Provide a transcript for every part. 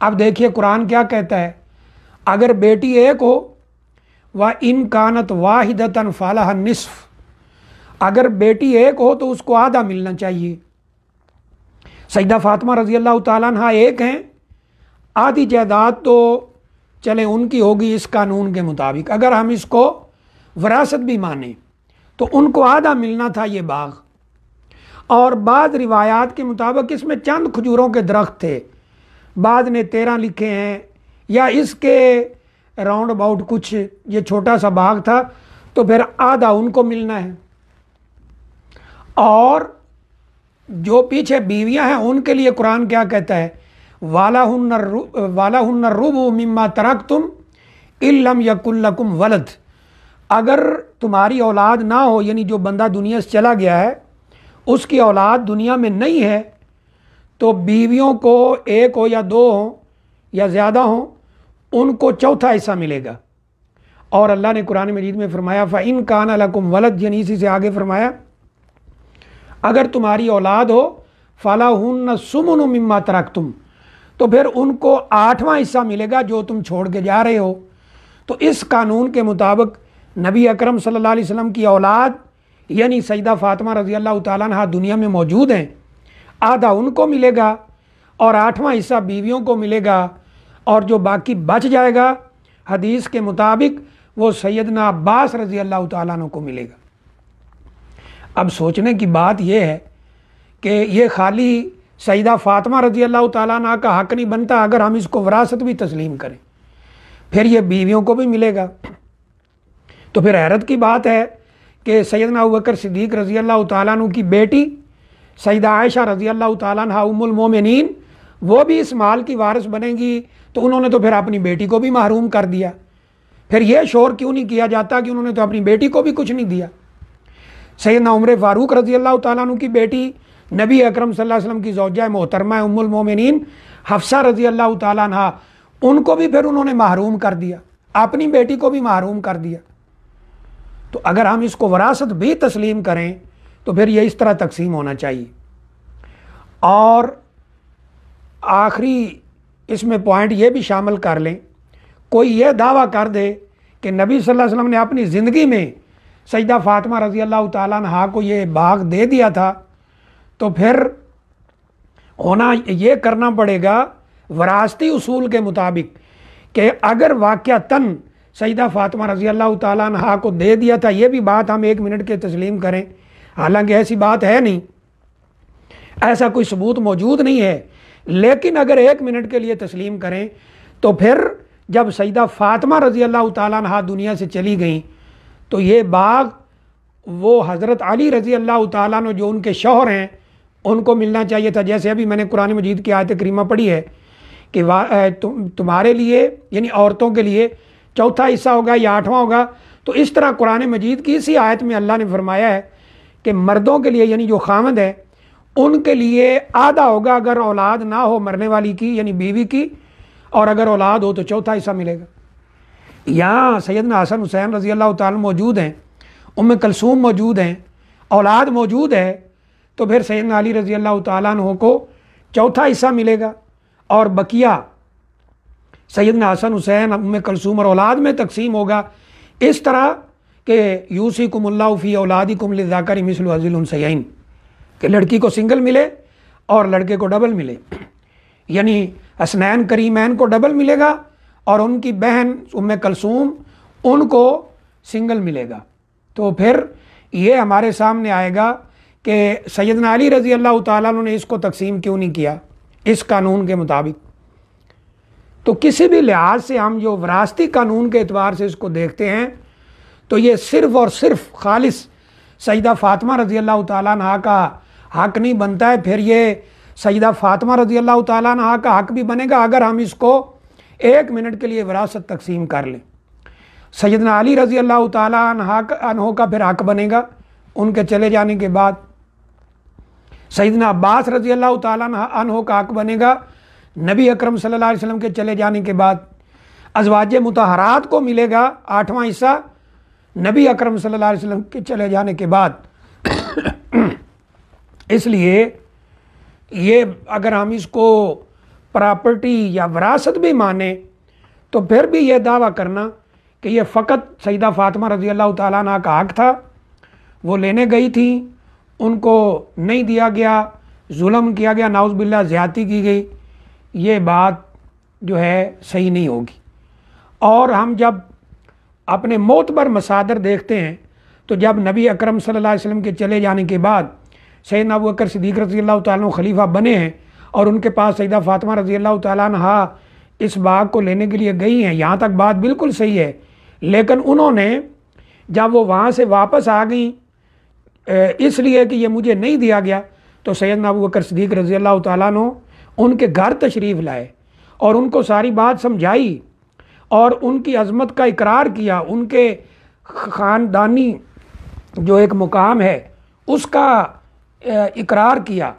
اب دیکھیے قرآن کیا کہتا ہے، اگر بیٹی ایک ہو وَإِن كَانَتْ وَاحِدَةً فَلَهَا النِّصْفُ، اگر بیٹی ایک ہو تو اس کو آدھا ملنا چاہیے۔ سیدہ فاطمہ رضی اللہ تعالیٰ عنہ ایک ہیں، آدھی جائیداد تو چلے ان کی ہوگی اس قانون کے مطابق، اگر ہم اس کو وراثت بھی مانیں تو ان کو آدھا ملنا تھا یہ باغ۔ اور بعض روایات کے مطابق اس میں چند کھجوروں کے درخت تھے، بعض نے 13 لکھے ہیں، یا اس کے راؤنڈ اباؤٹ کچھ یہ چھوٹا سا باغ تھا، تو پھر آدھا ان کو ملنا ہے۔ اور جو پیچھے بیویاں ہیں ان کے لیے قرآن کیا کہتا ہے، وَلَهُنَّ الرُّبُعُ مِمَّا تَرَكْتُمْ إِن لَّمْ يَكُن لَّكُمْ وَلَدٌ، اگر تمہاری اولاد نہ ہو، یعنی جو بندہ دنیا سے چلا گیا ہے اس کی اولاد دنیا میں نہیں ہے، تو بیویوں کو ایک ہو یا دو ہوں یا زیادہ ہوں ان کو چوتھا حصہ ملے گا۔ اور اللہ نے قرآن مجید میں فرمایا فَإِن كَانَ لَكُمْ وَلَدٌ، یعنی اسی سے آگے فرمایا اگر تمہاری اولاد ہو فَلَهُنَّ الثُّمُنُ مِمَّا تَرَكْتُمْ، تو پھر ان کو 8واں حصہ ملے گا جو تم چھوڑ کے جا رہے ہو۔ تو اس قانون کے مطابق نبی اکرم صلی اللہ علیہ وسلم کی اولاد یعنی سیدہ فاطمہ رضی اللہ تعالیٰ عنہ دنیا میں موجود ہیں، آدھا ان کو ملے گا اور 8واں حصہ بیویوں کو ملے گا، اور جو باقی بچ جائے گا حدیث کے مطابق وہ سیدنا عباس رضی اللہ تعالیٰ عنہ کو ملے گا۔ اب سوچنے کی بات یہ ہے کہ یہ خالی سیدہ فاطمہ رضی اللہ تعالیٰ عنہ کا حق نہیں بنتا اگر ہم اس کو وراثت بھی تسلیم کریں، پھر یہ بیویوں کو بھی ملے گا۔ تو پھر حیرت کی بات ہے کہ سیدنا ابوبکر صدیق رضی اللہ تعالیٰ عنہ کی بیٹی سیدہ عائشہ رضی اللہ تعالیٰ عنہ ام المومنین وہ بھی اس مال کی وارث بنے گی، تو انہوں نے تو پھر اپنی بیٹی کو بھی محروم کر دیا۔ پھر یہ شور کیوں نہیں کیا جاتا کہ انہوں نے تو اپنی بیٹی کو بھی کچھ نہیں دیا۔ سیدنا عمر فاروق رضی اللہ تعالیٰ عنہ کی بیٹی نبی اکرم صلی اللہ علیہ وسلم کی زوجہ محترمہ ام المومنین حفصہ رضی اللہ تعالیٰ عنہ، ان کو بھی پھر انہوں نے محروم کر دیا، اپنی بیٹی کو بھی محروم کر دیا۔ تو اگر ہم اس کو وراثت بھی تسلیم کریں تو پھر یہ اس طرح تقسیم ہونا چاہیے۔ اور آخری اس میں پوائنٹ یہ بھی شامل کر لیں، کوئی یہ دعویٰ کر دے کہ نبی صلی اللہ علیہ وسلم نے اپنی زندگی میں سیدہ فاطمہ رضی اللہ تعالیٰ عنہ کو یہ باغ دے دیا تھا، تو پھر ہونا یہ کرنا پڑے گا وراثتی اصول کے مطابق کہ اگر واقعتاً سیدہ فاطمہ رضی اللہ تعالیٰ عنہ کو دے دیا تھا، یہ بھی بات ہم 1 منٹ کے تسلیم کریں، حالانکہ ایسی بات ہے نہیں، ایسا کوئی ثبوت موجود نہیں ہے، لیکن اگر 1 منٹ کے لیے تسلیم کریں تو پھر جب سیدہ فاطمہ رضی اللہ تعالیٰ عنہ دنیا سے چلی گئیں تو یہ باغ وہ حضرت علی رضی اللہ تعالیٰ عنہ جو ان کے شوہر ہیں ان کو ملنا چاہیے تھا، جیسے ابھی میں نے قرآن مجید کی آیت کریمہ پڑھی ہے کہ تمہارے لیے یعنی عورتوں کے لیے چوتھا حصہ ہوگا یا 8واں ہوگا۔ تو اس طرح قرآن مجید کی اسی آیت میں اللہ نے فرمایا ہے کہ مردوں کے لیے یعنی جو خامد ہے ان کے لیے آدھا ہوگا اگر اولاد نہ ہو مرنے والی کی یعنی بیوی کی، اور اگر اولاد ہو تو چوتھا حصہ ملے گا۔ یہاں سیدنا حسن حسین رضی اللہ تعالیٰ موجود ہیں، ام کلثوم موجود ہیں، اولاد موجود ہے، تو پھر سیدنا علی رضی اللہ تعالیٰ عنہ کو چوتھا حصہ ملے گا، اور بقیہ سیدنا حسن حسین ام کلثوم اور اولاد میں تقسیم ہوگا، اس طرح کہ یوصیکم اللہ فی اولادکم للذکر مثل حظ الانثیین، کہ لڑکی کو سنگل ملے اور لڑکے کو ڈبل ملے، یعنی حسنین کریمین کو ڈبل ملے گا اور ان کی بہن ام کلثوم ان کو سنگل ملے گا۔ تو پھر یہ ہمارے سامنے آئے گا کہ سیدنا علی رضی اللہ تعالیٰ عنہ نے اس کو تقسیم کیوں نہیں کیا اس قانون کے مطابق۔ تو کسی بھی لحاظ سے ہم جو وراثتی قانون کے اعتبار سے اس کو دیکھتے ہیں تو یہ صرف اور صرف خالص سیدہ فاطمہ رضی اللہ تعالیٰ عنہ کا حق نہیں بنتا ہے، پھر یہ سیدہ فاطمہ رضی اللہ تعالیٰ عنہ کا حق بھی بنے گا اگر ہم اس کو 1 منٹ کے لیے وراثت تقسیم کر لیں۔ سیدنا علی رضی اللہ تعالیٰ عنہ کا پھر حق بنے گا ان کے چلے جانے کے بعد، سیدنا عباس رضی اللہ تعالیٰ عنہ کا حق بنے گا نبی اکرم صلی اللہ علیہ وسلم کے چلے جانے کے بعد، ازواج مطہرات کو ملے گا 8واں حصہ نبی اکرم صلی اللہ علیہ وسلم کے چلے جانے کے بعد۔ اس لیے یہ اگر ہم اس کو پراپرٹی یا وراثت بھی مانے تو پھر بھی یہ دعویٰ کرنا کہ یہ فقط سیدہ فاطمہ رضی اللہ تعالیٰ عنہ کا حق تھا، وہ لینے گئی تھیں، ان کو نہیں دیا گیا، ظلم کیا گیا، نعوذ باللہ زیادتی کی گئی، یہ بات جو ہے صحیح نہیں ہوگی۔ اور ہم جب اپنے معتبر مصادر دیکھتے ہیں تو جب نبی اکرم صلی اللہ علیہ وسلم کے چلے جانے کے بعد سیدنا ابوبکر صدیق رضی اللہ تعالیٰ عنہ خلیفہ بنے ہیں اور ان کے پاس سیدہ فاطمہ رضی اللہ تعالیٰ عنہ اس باغ کو لینے کے لیے گئی ہیں، یہاں تک بات بالکل صحیح ہے، لیکن انہوں نے جب وہ وہاں سے واپس آ گئیں اس لیے کہ یہ مجھے نہیں دیا گیا، تو سیدنا ابوبکر صدیق رضی اللہ تعالیٰ عنہ ان کے گھر تشریف لائے اور ان کو ساری بات سمجھائی اور ان کی عظمت کا اقرار کیا، ان کے خاندانی جو ایک مقام ہے اس کا اقرار کیا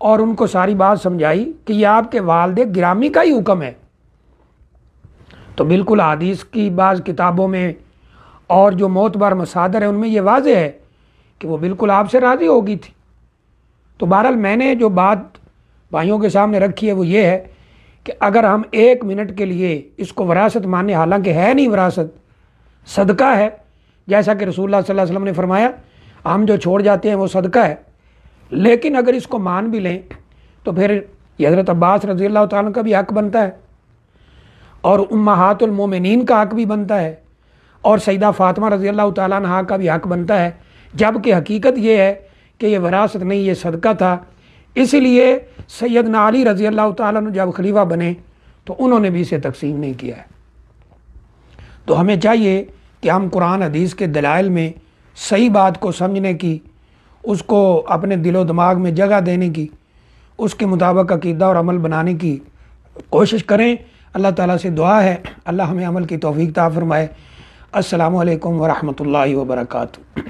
اور ان کو ساری بات سمجھائی کہ یہ آپ کے والد گرامی کا ہی حکم ہے۔ تو بالکل حدیث کی بعض کتابوں میں اور جو معتبر مصادر ہیں ان میں یہ واضح ہے کہ وہ بالکل آپ سے راضی ہو گئی تھی۔ تو بہرحال میں نے جو بات بھائیوں کے سامنے رکھی ہے وہ یہ ہے کہ اگر ہم 1 منٹ کے لیے اس کو وراثت مانے، حالانکہ ہے نہیں وراثت، صدقہ ہے، جیسا کہ رسول اللہ صلی اللہ علیہ وسلم نے فرمایا ہم جو چھوڑ جاتے ہیں وہ صدقہ ہے، لیکن اگر اس کو مان بھی لیں تو پھر یہ حضرت عباس رضی اللہ تعالیٰ کا بھی حق بنتا ہے اور امہات المومنین کا حق بھی بنتا ہے اور سیدہ فاطمہ رضی اللہ تعالیٰ عنہ کا بھی حق بنتا ہے، جبکہ حقیقت یہ ہے کہ یہ وراثت نہیں، یہ صدقہ تھا۔ اس لیے سیدنا علی رضی اللہ تعالیٰ عنہ جب خلیفہ بنے تو انہوں نے بھی اسے تقسیم نہیں کیا ہے۔ تو ہمیں چاہیے کہ ہم قرآن حدیث کے دلائل میں صحیح بات کو سمجھنے کی، اس کو اپنے دل و دماغ میں جگہ دینے کی، اس کے مطابق عقیدہ اور عمل بنانے کی کوشش کریں۔ اللہ تعالیٰ سے دعا ہے اللہ ہمیں عمل کی توفیق عطا فرمائے۔ السلام علیکم ورحمۃ اللہ وبرکاتہ۔